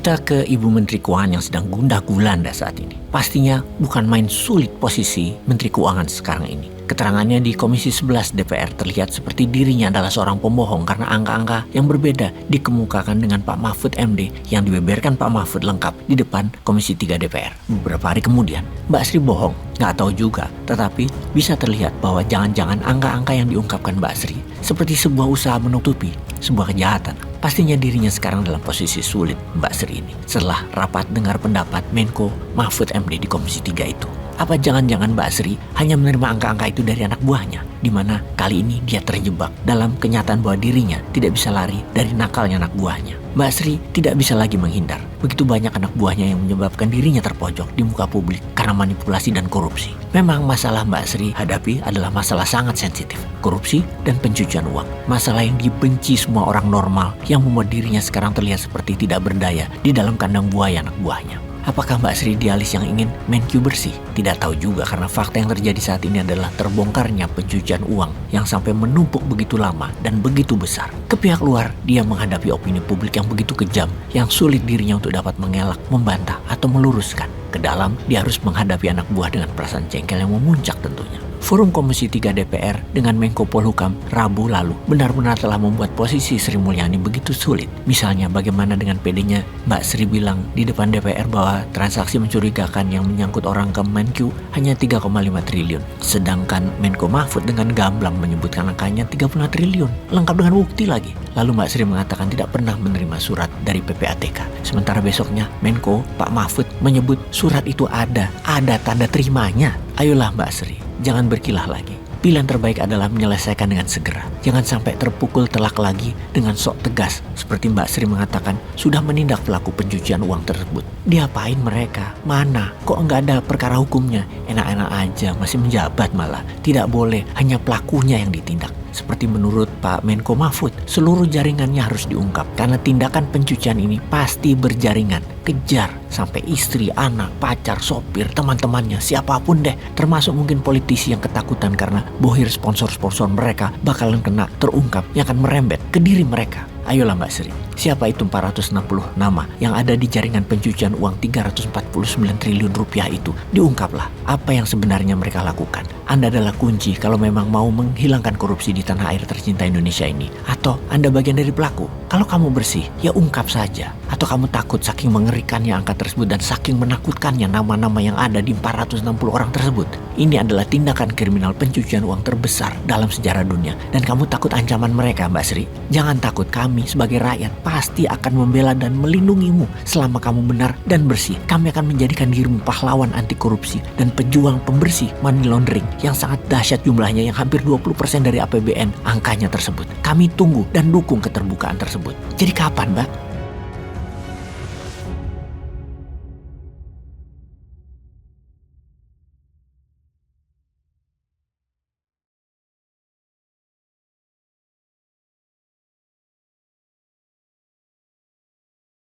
Kita ke Ibu Menteri Keuangan yang sedang gundah gulana saat ini. Pastinya bukan main sulit posisi Menteri Keuangan sekarang ini. Keterangannya di Komisi 11 DPR terlihat seperti dirinya adalah seorang pembohong karena angka-angka yang berbeda dikemukakan dengan Pak Mahfud MD yang dibeberkan Pak Mahfud lengkap di depan Komisi 3 DPR. Beberapa hari kemudian, Mbak Sri bohong, nggak tahu juga, tetapi bisa terlihat bahwa jangan-jangan angka-angka yang diungkapkan Mbak Sri seperti sebuah usaha menutupi sebuah kejahatan. Pastinya dirinya sekarang dalam posisi sulit Mbak Sri ini setelah rapat dengar pendapat Menko Mahfud MD di Komisi 3 itu. Apa jangan-jangan Mbak Sri hanya menerima angka-angka itu dari anak buahnya, di mana kali ini dia terjebak dalam kenyataan bahwa dirinya tidak bisa lari dari nakalnya anak buahnya. Mbak Sri tidak bisa lagi menghindar. Begitu banyak anak buahnya yang menyebabkan dirinya terpojok di muka publik karena manipulasi dan korupsi. Memang masalah Mbak Sri hadapi adalah masalah sangat sensitif, korupsi dan pencucian uang. Masalah yang dibenci semua orang normal yang membuat dirinya sekarang terlihat seperti tidak berdaya di dalam kandang buaya anak buahnya. Apakah Mbak Sri idealis yang ingin Menkyu bersih? Tidak tahu juga karena fakta yang terjadi saat ini adalah terbongkarnya pencucian uang yang sampai menumpuk begitu lama dan begitu besar. Ke pihak luar, dia menghadapi opini publik yang begitu kejam yang sulit dirinya untuk dapat mengelak, membantah, atau meluruskan. Ke dalam, dia harus menghadapi anak buah dengan perasaan jengkel yang memuncak tentunya. Forum Komisi 3 DPR dengan Menko Polhukam Rabu lalu benar-benar telah membuat posisi Sri Mulyani begitu sulit. Misalnya bagaimana dengan PD-nya Mbak Sri bilang di depan DPR bahwa transaksi mencurigakan yang menyangkut orang ke Menkyu hanya 3,5 triliun. Sedangkan Menko Mahfud dengan gamblang menyebutkan angkanya 30 triliun. Lengkap dengan bukti lagi. Lalu Mbak Sri mengatakan tidak pernah menerima surat dari PPATK. Sementara besoknya Menko Pak Mahfud menyebut surat itu ada tanda terimanya. Ayolah Mbak Sri, jangan berkilah lagi. Pilihan terbaik adalah menyelesaikan dengan segera. Jangan sampai terpukul telak lagi dengan sok tegas seperti Mbak Sri mengatakan sudah menindak pelaku pencucian uang tersebut. Diapain mereka? Mana? Kok nggak ada perkara hukumnya? Enak-enak aja masih menjabat malah. Tidak boleh, hanya pelakunya yang ditindak. Seperti menurut Pak Menko Mahfud, seluruh jaringannya harus diungkap karena tindakan pencucian ini pasti berjaringan. Kejar sampai istri, anak, pacar, sopir, teman-temannya, siapapun deh. Termasuk mungkin politisi yang ketakutan karena bohir sponsor-sponsor mereka bakalan kena terungkap yang akan merembet ke diri mereka. Ayolah Mbak Sri, siapa itu 460 nama yang ada di jaringan pencucian uang 349 triliun rupiah itu? Diungkaplah apa yang sebenarnya mereka lakukan. Anda adalah kunci kalau memang mau menghilangkan korupsi di tanah air tercinta Indonesia ini. Atau Anda bagian dari pelaku? Kalau kamu bersih, ya ungkap saja. Atau kamu takut saking mengerikannya angka tersebut dan saking menakutkannya nama-nama yang ada di 460 orang tersebut? Ini adalah tindakan kriminal pencucian uang terbesar dalam sejarah dunia. Dan kamu takut ancaman mereka Mbak Sri? Jangan takut, kami sebagai rakyat pasti akan membela dan melindungimu selama kamu benar dan bersih. Kami akan menjadikan dirimu pahlawan anti korupsi dan pejuang pembersih money laundering yang sangat dahsyat jumlahnya yang hampir 20% dari APBN angkanya tersebut. Kami tunggu dan dukung keterbukaan tersebut. Jadi kapan Mbak?